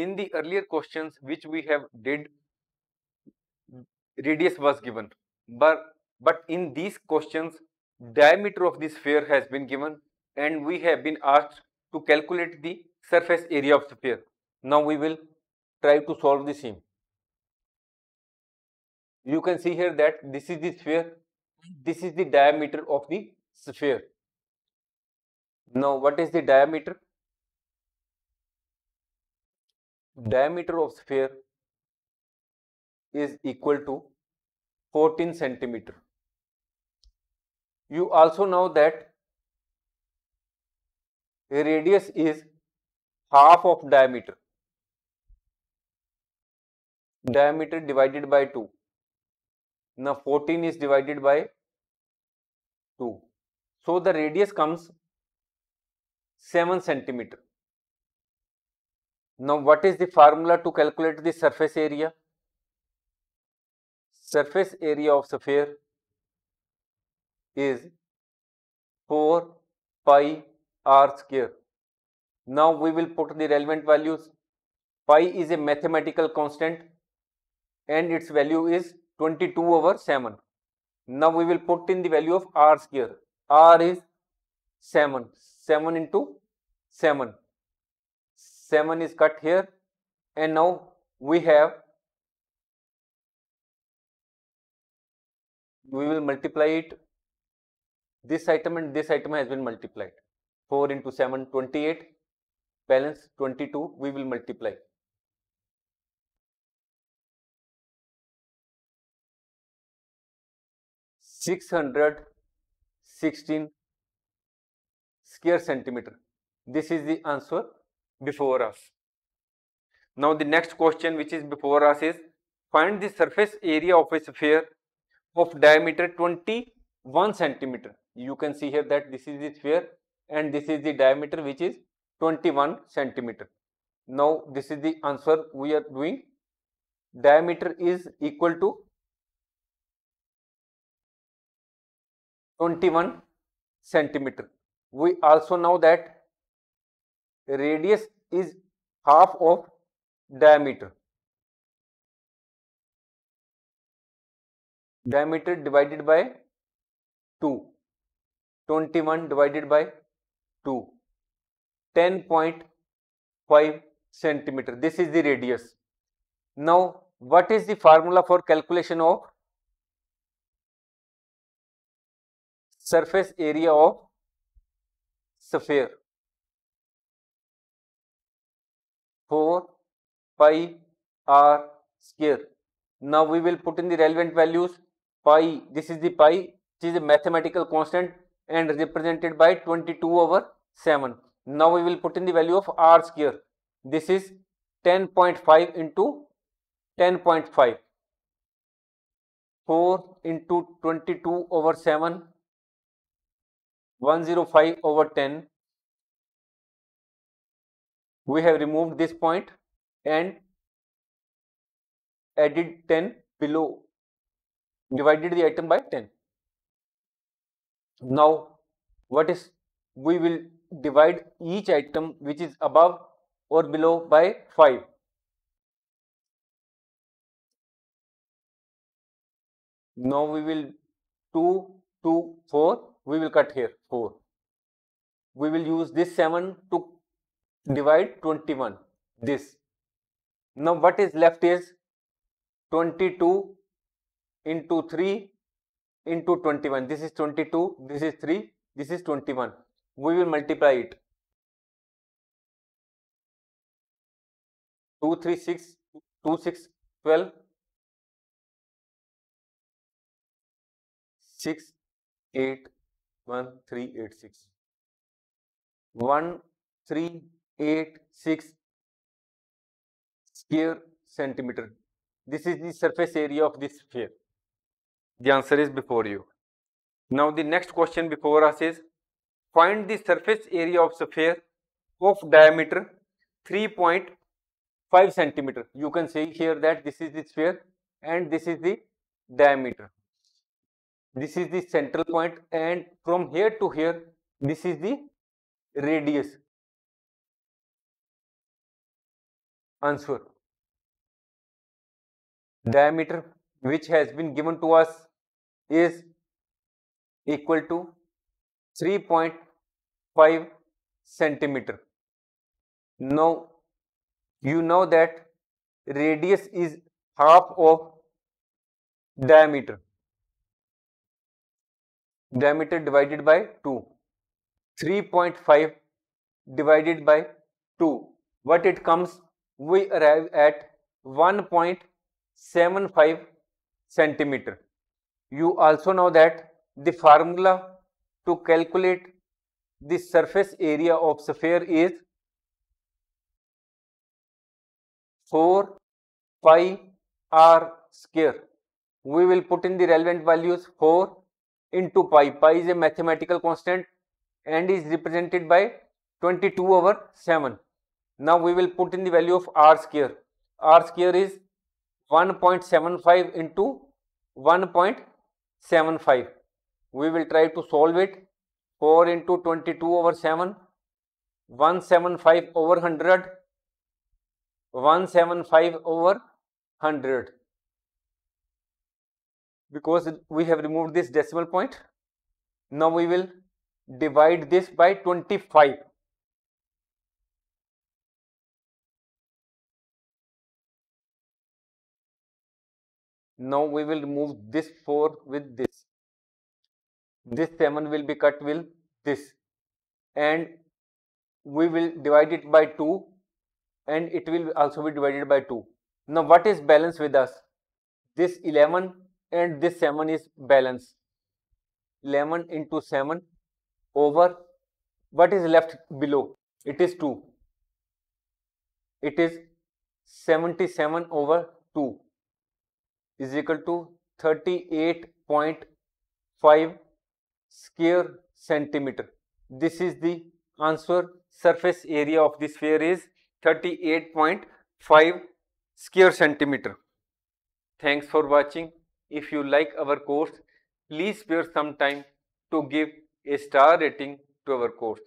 In the earlier questions which we have did, radius was given, but in these questions diameter of the sphere has been given and we have been asked to calculate the surface area of sphere. Now we will try to solve the same. You can see here that this is the sphere, this is the diameter of the sphere. Now what is the diameter? Diameter of sphere is equal to 14 centimeter. You also know that radius is half of diameter. Diameter divided by 2. Now 14 is divided by 2. So the radius comes 7 centimeter. Now what is the formula to calculate the surface area? Surface area of sphere is 4 pi r square. Now we will put the relevant values. Pi is a mathematical constant and its value is 22/7. Now we will put in the value of r square. R is 7. 7 into 7. 7 is cut here and now we will multiply it. This item and this item has been multiplied. 4 into 7, 28. Balance 22, we will multiply. 616 square centimeter. This is the answer before us. Now the next question which is before us is find the surface area of a sphere of diameter 21 centimeter. You can see here that this is the sphere and this is the diameter which is 21 centimeter. Now this is the answer we are doing. Diameter is equal to 21 centimeter. We also know that radius is half of diameter. Diameter divided by 2. 21 divided by 2. 10.5 centimeter. This is the radius. Now, what is the formula for calculation of surface area of sphere? 4 pi r square. Now we will put in the relevant values. Pi, this is the pi, which is a mathematical constant and represented by 22/7. Now we will put in the value of r square. This is 10.5 into 10.5. 4 into 22/7. 105/10. We have removed this point and added 10 below, divided the item by 10. Now what is, we will divide each item which is above or below by 5. Now we will 2, 2, 4, we will cut here 4. We will use this 7 to divide 21, this. Now what is left is 22 into 3 into 21. This is 22, this is 3, this is 21. We will multiply it. 2, 3, 6, 2, 6, 12, 6, 8, 1, 3, 8, 6. 1, 3, 8, 6 square centimeter. This is the surface area of this sphere. The answer is before you. Now the next question before us is find the surface area of sphere of diameter 3.5 centimeter. You can see here that this is the sphere and this is the diameter. This is the central point and from here to here this is the radius. answer. Diameter which has been given to us is equal to 3.5 centimeter. Now you know that radius is half of diameter. Diameter divided by 2. 3.5 divided by 2. What it comes? We arrive at 1.75 centimeter. You also know that the formula to calculate the surface area of sphere is 4 pi r square. We will put in the relevant values. 4 into pi. Pi is a mathematical constant and is represented by 22/7. Now we will put in the value of r square. R square is 1.75 into 1.75. We will try to solve it. 4 into 22/7, 175/100, 175/100. Because we have removed this decimal point, now we will divide this by 25. Now we will remove this 4 with this. This 7 will be cut with this, and we will divide it by 2, and it will also be divided by 2. Now what is balance with us? This 11 and this 7 is balance. 11 into 7 over what is left below? It is 2. It is 77/2 is equal to 38.5 square centimeter. This is the answer. Surface area of the sphere is 38.5 square centimeter. Thanks for watching. If you like our course, please spare some time to give a star rating to our course.